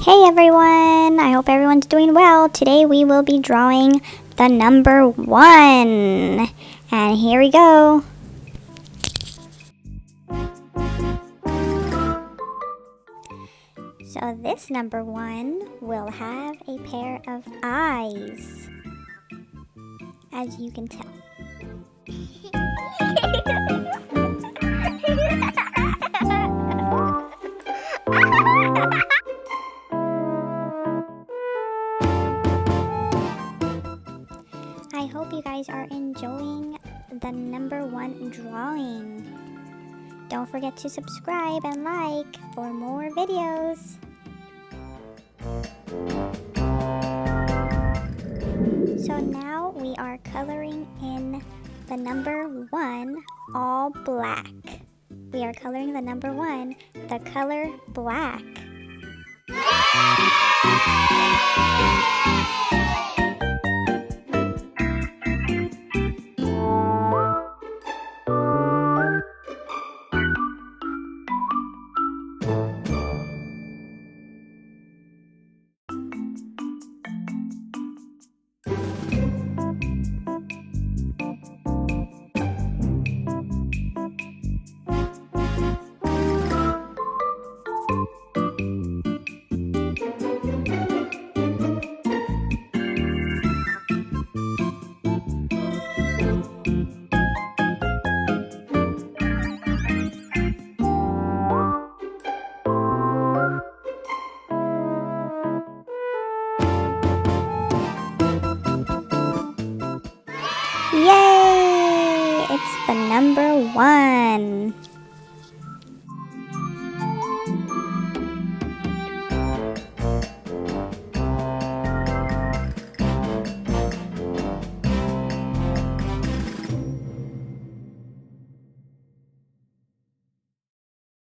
Hey everyone! I hope everyone's doing well. Today we will be drawing the number 1. And here we go. So this number 1 will have a pair of eyes, as you can tell. I hope you guys are enjoying the number 1 drawing. Don't forget to subscribe and like for more videos. So now we are coloring in the number 1 all black. We are coloring the number 1 the color black. Yay! It's the number 1.